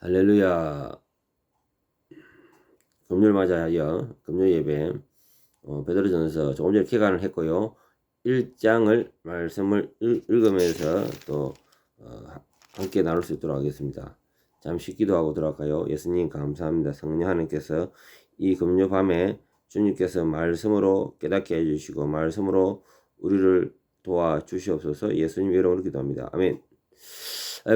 할렐루야. 금요일 맞아요. 금요일 예배. 베드로전서 조금 전에 기간을 했고요. 1장을 말씀을 읽으면서 또 함께 나눌 수 있도록 하겠습니다. 잠시 기도하고 들어갈까요? 예수님 감사합니다. 성령 하나님께서 이 금요 밤에 주님께서 말씀으로 깨닫게 해주시고 말씀으로 우리를 도와주시옵소서. 예수님 이름으로 기도합니다. 아멘.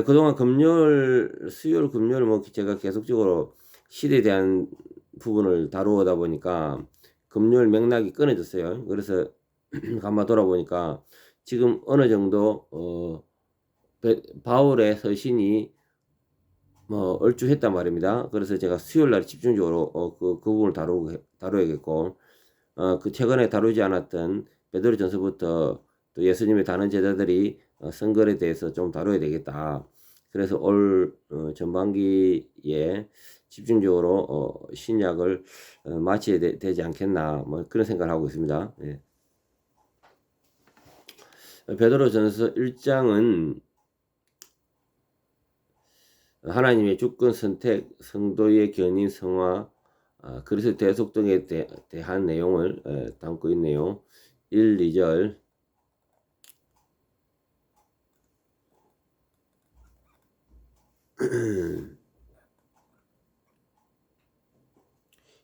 그동안 금요일, 수요일, 금요일 제가 계속적으로 시대에 대한 부분을 다루다 보니까 금요일 맥락이 끊어졌어요. 그래서 가만 돌아보니까 지금 어느 정도 바울의 서신이 얼추했단 말입니다. 그래서 제가 수요일 날 집중적으로 그 부분을 다루어야겠고 그 최근에 다루지 않았던 베드로전서부터 또 예수님의 다른 제자들이 선거에 대해서 좀 다뤄야 되겠다. 그래서 올 전반기에 집중적으로 신약을 마쳐야 되지 않겠나 그런 생각을 하고 있습니다. 예. 베드로전서 1장은 하나님의 주권 선택, 성도의 견인, 성화, 그리스도 대속 등에 대한 내용을 담고 있네요. 1, 2절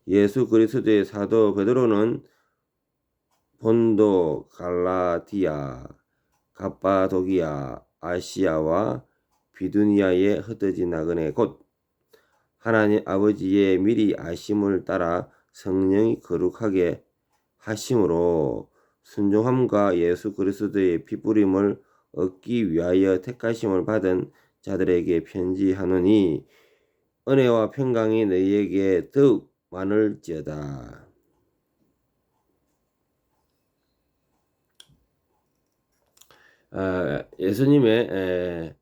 예수 그리스도의 사도 베드로는 본도, 갈라디아, 갑바도기아, 아시아와 비두니아에 흩어진 나그네 곧 하나님 아버지의 미리 아심을 따라 성령이 거룩하게 하심으로 순종함과 예수 그리스도의 피뿌림을 얻기 위하여 택하심을 받은 자들에게 편지하노니 은혜와 평강이 너희에게 더욱 많을지어다. 예수님의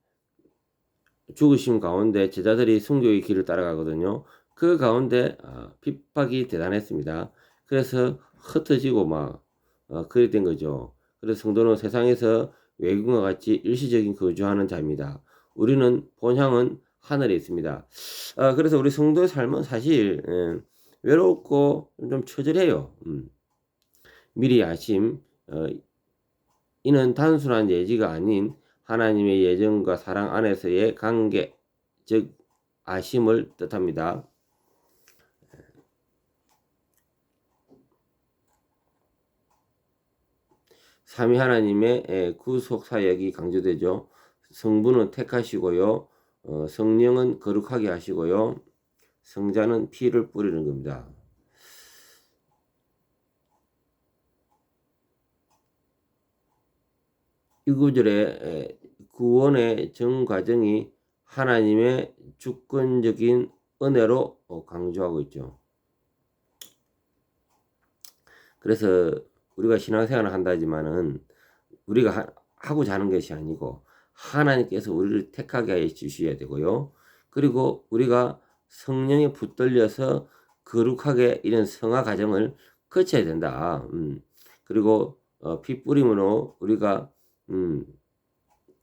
죽으심 가운데 제자들이 순교의 길을 따라가거든요. 그 가운데 핍박이 대단했습니다. 그래서 흩어지고 그래 된 거죠. 그래서 성도는 세상에서 외국인과 같이 일시적인 거주하는 자입니다. 우리는 본향은 하늘에 있습니다. 그래서 우리 성도의 삶은 사실 외롭고 좀 처절해요. 미리 아심, 이는 단순한 예지가 아닌 하나님의 예정과 사랑 안에서의 관계, 즉 아심을 뜻합니다. 삼위 하나님의 구속 사역이 강조되죠. 성부는 택하시고요. 성령은 거룩하게 하시고요. 성자는 피를 뿌리는 겁니다. 이 구절에 구원의 전 과정이 하나님의 주권적인 은혜로 강조하고 있죠. 그래서 우리가 신앙생활을 한다지만은 우리가 하고자 하는 것이 아니고 하나님께서 우리를 택하게 해 주셔야 되고요. 그리고 우리가 성령에 붙들려서 거룩하게 이런 성화 과정을 거쳐야 된다. 그리고 피 뿌림으로 우리가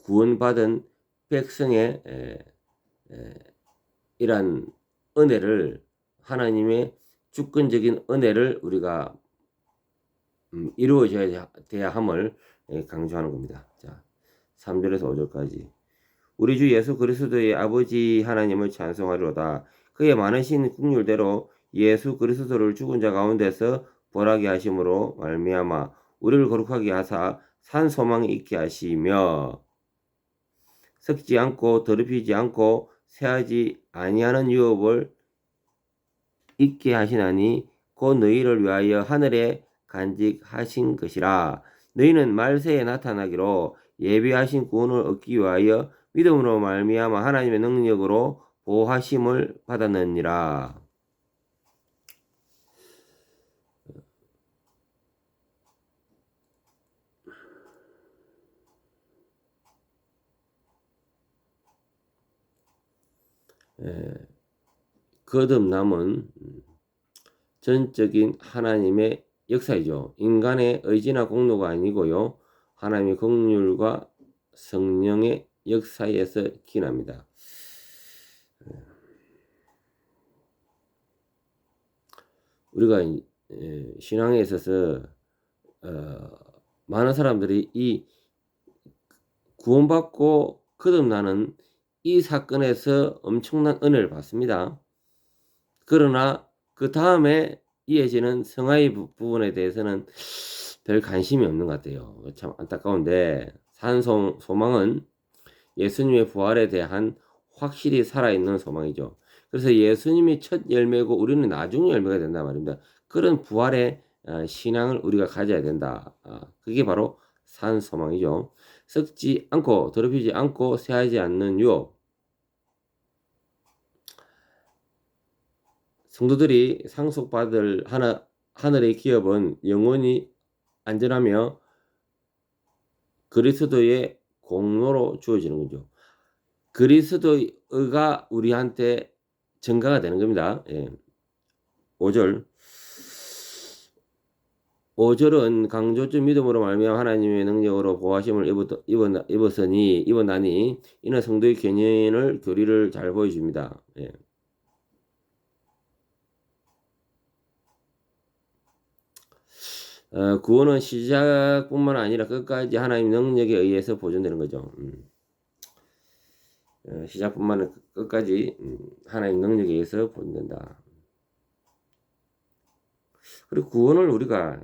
구원받은 백성의 이러한 은혜를 하나님의 주권적인 은혜를 우리가 이루어져야 돼야 함을 강조하는 겁니다. 자, 3절에서 5절까지 우리 주 예수 그리스도의 아버지 하나님을 찬송하리로다. 그의 많으신 국률대로 예수 그리스도를 죽은 자 가운데서 벌하게 하심으로 말미암아 우리를 거룩하게 하사 산 소망이 있게 하시며 썩지 않고 더럽히지 않고 새하지 아니하는 유업을 있게 하시나니 곧 너희를 위하여 하늘에 간직하신 것이라. 너희는 말세에 나타나기로 예비하신 구원을 얻기 위하여 믿음으로 말미암아 하나님의 능력으로 보호하심을 받았느니라. 거듭남은 전적인 하나님의 역사이죠. 인간의 의지나 공로가 아니고요. 하나님의 긍휼과 성령의 역사에서 기인합니다. 우리가 신앙에 있어서 많은 사람들이 이 구원받고 거듭나는 이 사건에서 엄청난 은혜를 받습니다. 그러나 그 다음에 이어지는 성화의 부분에 대해서는 별 관심이 없는 것 같아요. 참 안타까운데 소망은 예수님의 부활에 대한 확실히 살아있는 소망이죠. 그래서 예수님이 첫 열매고 우리는 나중 열매가 된단 말입니다. 그런 부활의 신앙을 우리가 가져야 된다. 그게 바로 산 소망이죠. 썩지 않고 더럽히지 않고 쇠하지 않는 유업. 성도들이 상속받을 하늘의 기업은 영원히 안전하며 그리스도의 공로로 주어지는 거죠. 그리스도가 우리한테 증가가 되는 겁니다. 5절은 강조점 믿음으로 말미암아 하나님의 능력으로 보호하심을 입었나니 이는 성도의 교리를 잘 보여줍니다. 구원은 시작뿐만 아니라 끝까지 하나님 능력에 의해서 보존되는 거죠. 시작뿐만 아니라 끝까지 하나님 능력에 의해서 보존된다. 그리고 구원을 우리가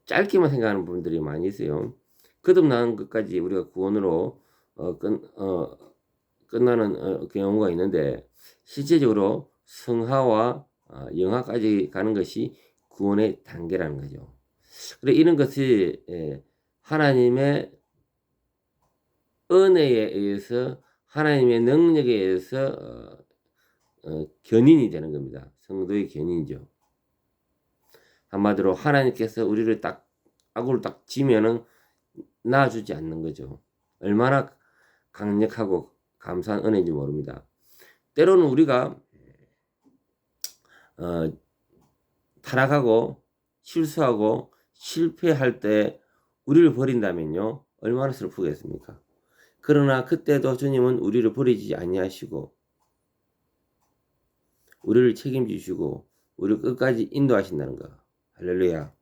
짧게만 생각하는 분들이 많이 있어요. 거듭나는 것까지 우리가 구원으로 끝나는 경우가 있는데 실제적으로 성화와 영화까지 가는 것이 구원의 단계라는 거죠. 그래 이런 것이 하나님의 은혜에 의해서 하나님의 능력에 의해서 견인이 되는 겁니다. 성도의 견인이죠. 한마디로 하나님께서 우리를 악으로 딱 지면은 놔주지 않는 거죠. 얼마나 강력하고 감사한 은혜인지 모릅니다. 때로는 우리가 타락하고 실수하고 실패할 때 우리를 버린다면요 얼마나 슬프겠습니까? 그러나 그때도 주님은 우리를 버리지 아니하시고 우리를 책임지시고 우리를 끝까지 인도하신다는 거. 할렐루야.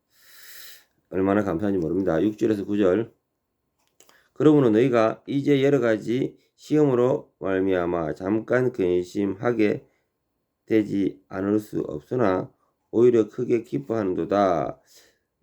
얼마나 감사한지 모릅니다. 6절에서 9절. 그러므로 너희가 이제 여러 가지 시험으로 말미암아 잠깐 근심하게 되지 않을 수 없으나 오히려 크게 기뻐하는도다.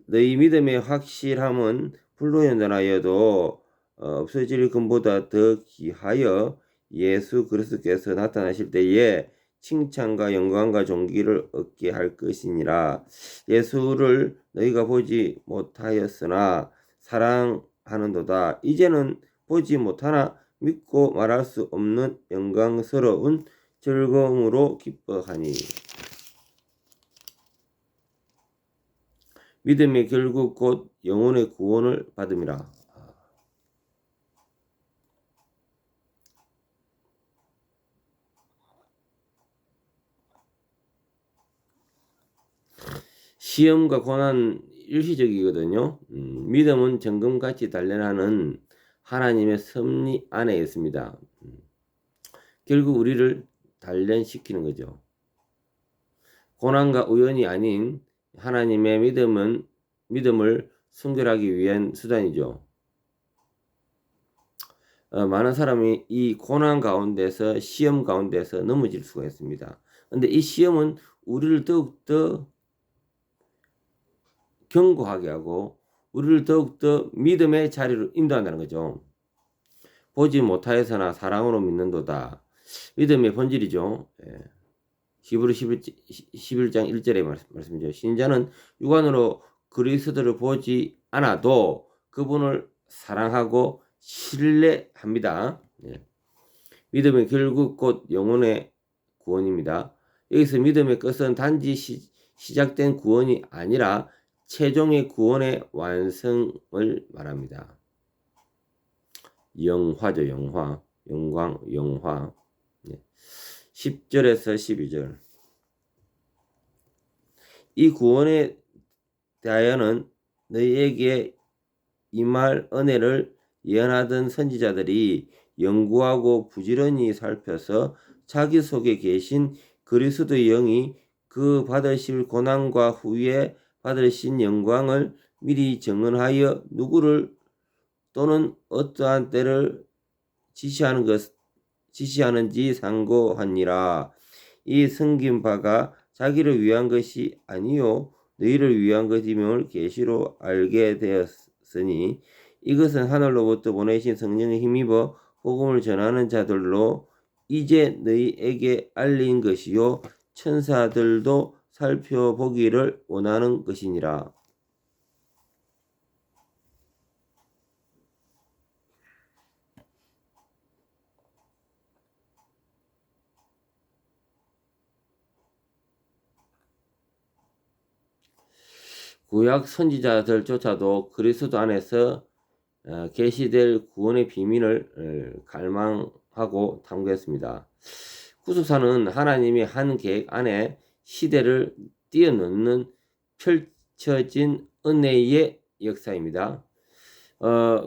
너희 믿음의 확실함은 불로 연단하여도 없어질 것보다 더 귀하여 예수 그리스도께서 나타나실 때에 칭찬과 영광과 존귀를 얻게 할 것이니라. 예수를 너희가 보지 못하였으나 사랑하는도다. 이제는 보지 못하나 믿고 말할 수 없는 영광스러운 즐거움으로 기뻐하니. 믿음의 결국 곧 영혼의 구원을 받음이라. 시험과 고난 일시적이거든요. 믿음은 정금같이 단련하는 하나님의 섭리 안에 있습니다. 결국 우리를 단련시키는 거죠. 고난과 우연이 아닌 하나님의 믿음을 순결하기 위한 수단이죠. 많은 사람이 이 고난 가운데서 시험 가운데서 넘어질 수가 있습니다. 그런데 이 시험은 우리를 더욱더 견고하게 하고 우리를 더욱더 믿음의 자리로 인도한다는 거죠. 보지 못하여서나 사랑으로 믿는도다. 믿음의 본질이죠. 히브리 11장 1절의 말씀이죠. 신자는 육안으로 그리스도를 보지 않아도 그분을 사랑하고 신뢰합니다. 믿음의 결국 곧 영혼의 구원입니다. 여기서 믿음의 것은 단지 시작된 구원이 아니라 최종의 구원의 완성을 말합니다. 영화죠. 영화. 영광, 영화. 10절에서 12절. 이 구원에 대하여는 너희에게 임할 은혜를 예언하던 선지자들이 연구하고 부지런히 살펴서 자기 속에 계신 그리스도의 영이 그 받으실 고난과 후에 받으신 영광을 미리 정언하여 누구를 또는 어떠한 때를 지시하는지 상고하니라. 이 섬긴 바가 자기를 위한 것이 아니요 너희를 위한 것임을 계시로 알게 되었으니 이것은 하늘로부터 보내신 성령에 힘입어 복음을 전하는 자들로 이제 너희에게 알린 것이요 천사들도 살펴보기를 원하는 것이니라. 구약 선지자들조차도 그리스도 안에서 계시될 구원의 비밀을 갈망하고 탐구했습니다. 구속사는 하나님의 한 계획 안에 시대를 뛰어넘는 펼쳐진 은혜의 역사입니다.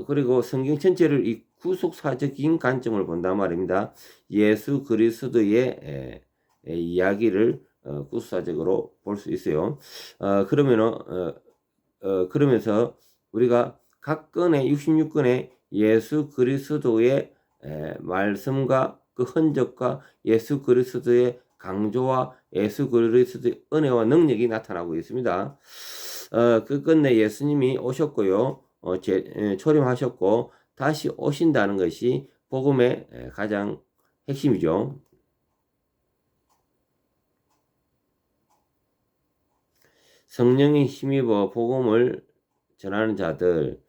그리고 성경 전체를 이 구속사적인 관점을 본단 말입니다. 예수 그리스도의 이야기를 구속사적으로 볼 수 있어요. 그러면서 우리가 각 건의 66건의 예수 그리스도의 말씀과 그 흔적과 예수 그리스도의 강조와 예수 그리스도의 은혜와 능력이 나타나고 있습니다. 그 끝내 예수님이 오셨고요. 초림하셨고 다시 오신다는 것이 복음의 가장 핵심이죠. 성령에 힘입어 복음을 전하는 자들,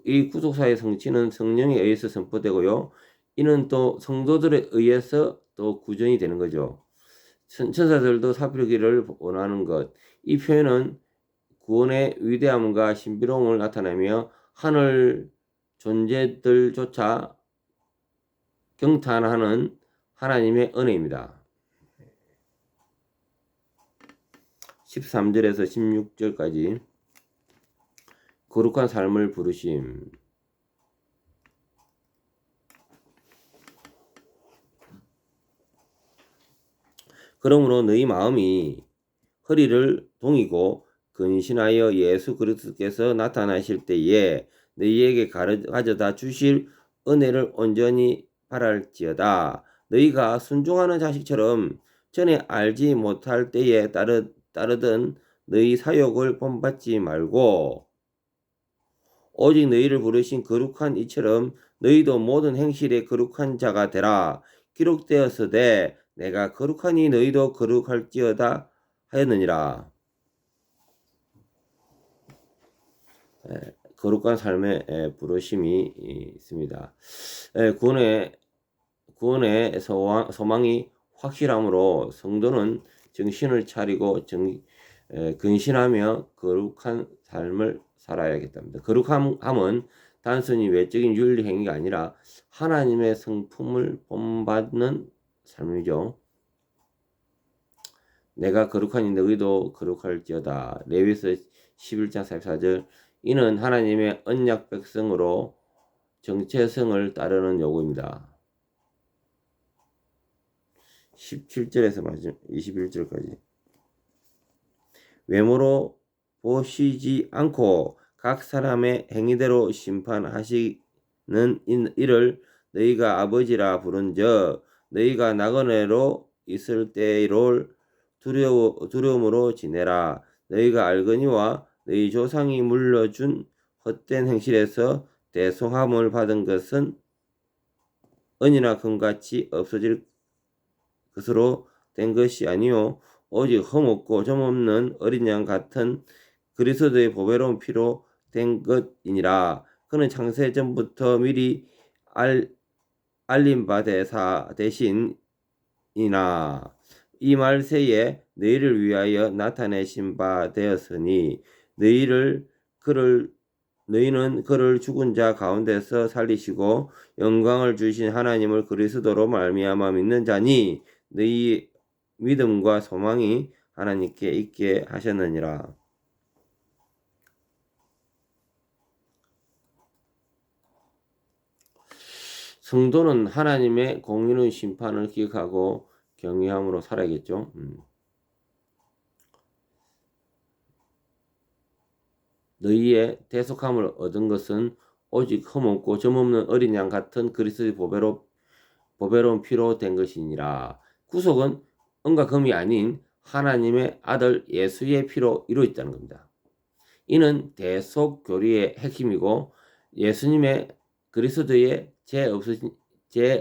이 구속사의 성취는 성령에 의해서 선포되고요. 이는 또 성도들에 의해서 또 구전이 되는 거죠. 천사들도 살피기를 원하는 것. 이 표현은 구원의 위대함과 신비로움을 나타내며 하늘 존재들조차 경탄하는 하나님의 은혜입니다. 13절에서 16절까지 거룩한 삶을 부르심. 그러므로 너희 마음이 허리를 동이고 근신하여 예수 그리스도께서 나타나실 때에 너희에게 가져다 주실 은혜를 온전히 바랄지어다. 너희가 순종하는 자식처럼 전에 알지 못할 때에 따르던 너희 사욕을 본받지 말고 오직 너희를 부르신 거룩한 이처럼 너희도 모든 행실에 거룩한 자가 되라. 기록되었으되 내가 거룩하니 너희도 거룩할지어다 하였느니라. 거룩한 삶의 부르심이 있습니다. 구원의 소망이 확실함으로 성도는 정신을 차리고 근신하며 거룩한 삶을 살아야겠답니다. 거룩함은 단순히 외적인 윤리 행위가 아니라 하나님의 성품을 본받는 삶이죠. 내가 거룩하니 너희도 거룩할지어다. 레위기서 11장 44절. 이는 하나님의 언약 백성으로 정체성을 따르는 요구입니다. 17절에서 21절까지. 외모로 보시지 않고 각 사람의 행위대로 심판하시는 이를 너희가 아버지라 부른즉 너희가 나그네로 있을 때를 두려움으로 지내라. 너희가 알거니와 너희 조상이 물려준 헛된 행실에서 대속함을 받은 것은 은이나 금같이 없어질 것으로 된 것이 아니요 오직 흠없고 점없는 어린 양 같은 그리스도의 보배로운 피로 된 것이니라. 그는 창세 전부터 미리 알린 바 대신이나 이 말세에 너희를 위하여 나타내신 바 되었으니 너희는 그를 죽은 자 가운데서 살리시고 영광을 주신 하나님을 그리스도로 말미암아 믿는 자니 너희 믿음과 소망이 하나님께 있게 하셨느니라. 성도는 하나님의 공의로운 심판을 기억하고 경외함으로 살아야겠죠. 너희의 대속함을 얻은 것은 오직 흠없고 점없는 어린 양 같은 그리스도의 보배로운 피로 된 것이니라. 구속은 은과 금이 아닌 하나님의 아들 예수의 피로 이루어졌다는 겁니다. 이는 대속 교리의 핵심이고 예수님의 그리스도의 죄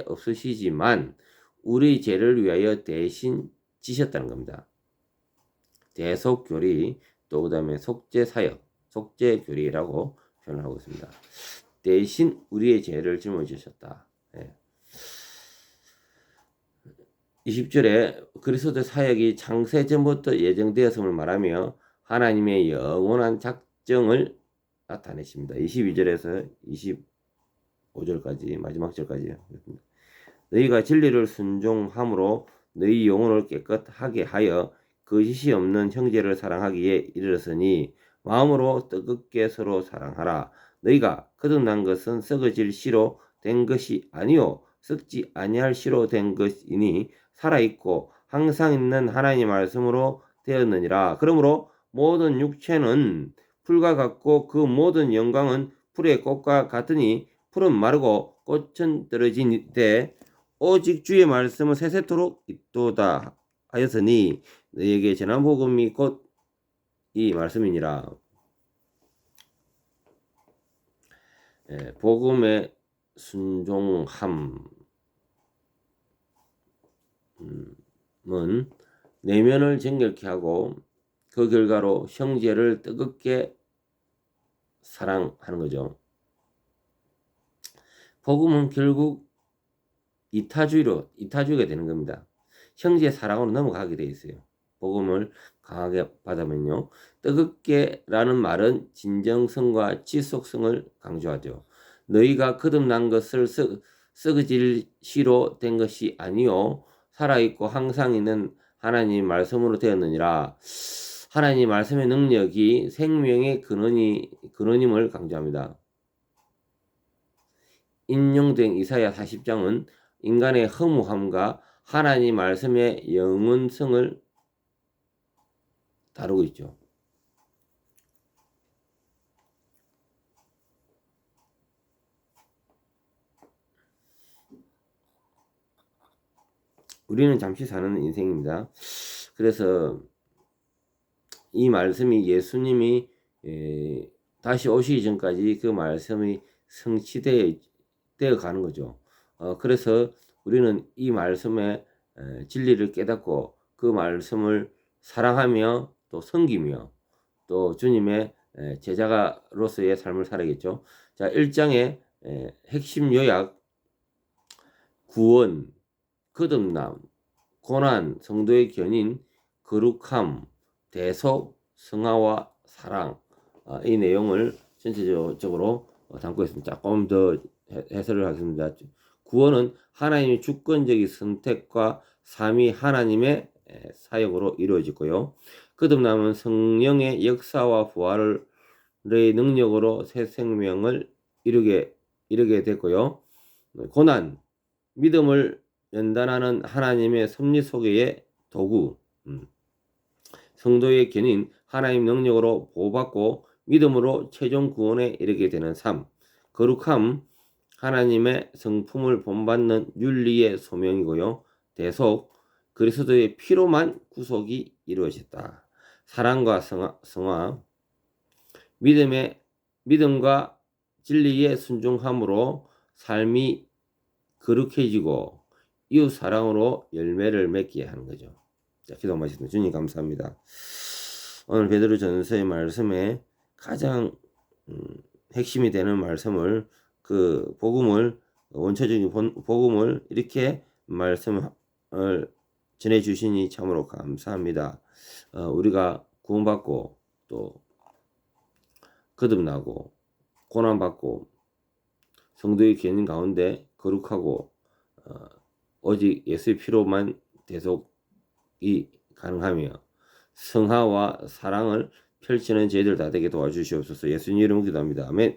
없으시지만 우리 죄를 위하여 대신 지셨다는 겁니다. 대속 교리, 또 그 다음에 속죄 사역, 속죄 교리라고 표현하고 있습니다. 대신 우리의 죄를 짊어지셨다. 20절에 그리스도의 사역이 창세 전부터 예정되었음을 말하며 하나님의 영원한 작정을 나타내십니다. 22절에서 25절까지 마지막 절까지 너희가 진리를 순종함으로 너희 영혼을 깨끗하게 하여 거짓이 없는 형제를 사랑하기에 이르렀으니 마음으로 뜨겁게 서로 사랑하라. 너희가 거듭난 것은 썩어질 씨로 된 것이 아니요 썩지 아니할 씨로 된 것이니 살아있고 항상 있는 하나님의 말씀으로 되었느니라. 그러므로 모든 육체는 풀과 같고 그 모든 영광은 풀의 꽃과 같으니 풀은 마르고 꽃은 떨어지되 오직 주의 말씀은 세세토록 있도다 하였으니 너희에게 전한 복음이 곧 이 말씀이니라. 복음의 순종함은 내면을 정결케 하고 그 결과로 형제를 뜨겁게 사랑하는 거죠. 복음은 결국 이타주의가 되는 겁니다. 형제 사랑으로 넘어가게 돼 있어요. 복음을 강하게 받으면요. 뜨겁게라는 말은 진정성과 지속성을 강조하죠. 너희가 거듭난 것을 썩어질 씨로 된 것이 아니요 살아있고 항상 있는 하나님 말씀으로 되었느니라. 하나님 말씀의 능력이 생명의 근원임을 강조합니다. 인용된 이사야 40장은 인간의 허무함과 하나님 말씀의 영원성을 다루고 있죠. 우리는 잠시 사는 인생입니다. 그래서 이 말씀이 예수님이 다시 오시기 전까지 그 말씀이 성취되어 가는 거죠. 그래서 우리는 이 말씀의 진리를 깨닫고 그 말씀을 사랑하며 또 섬기며 또 주님의 제자로서의 삶을 살아야겠죠. 자, 1장의 핵심 요약: 구원, 거듭남, 고난, 성도의 견인, 거룩함, 대속, 성화와 사랑, 이 내용을 전체적으로 담고 있습니다. 조금 더 해설을 하겠습니다. 구원은 하나님의 주권적인 선택과 삼위 하나님의 사역으로 이루어지고요. 거듭남은 성령의 역사와 부활의 능력으로 새 생명을 이루게 됐고요. 고난, 믿음을 연단하는 하나님의 섭리 속의 도구, 성도의 견인, 하나님 능력으로 보호받고 믿음으로 최종 구원에 이르게 되는 삶, 거룩함, 하나님의 성품을 본받는 윤리의 소명이고요. 대속, 그리스도의 피로만 구속이 이루어졌다. 사랑과 성화, 믿음과 진리에 순종함으로 삶이 거룩해지고 이웃 사랑으로 열매를 맺게 하는 거죠. 자, 기도 마치겠습니다. 주님 감사합니다. 오늘 베드로전서의 말씀에 가장 핵심이 되는 말씀을 그 복음을 원초적인 복음을 이렇게 말씀을 전해 주시니 참으로 감사합니다. 우리가 구원받고 또 거듭나고 고난받고 성도의 견인 가운데 거룩하고 오직 예수의 피로만 대속이 가능하며 성화와 사랑을 펼치는 저희들 다 되게 도와주시옵소서. 예수님 이름으로 기도합니다. 아멘.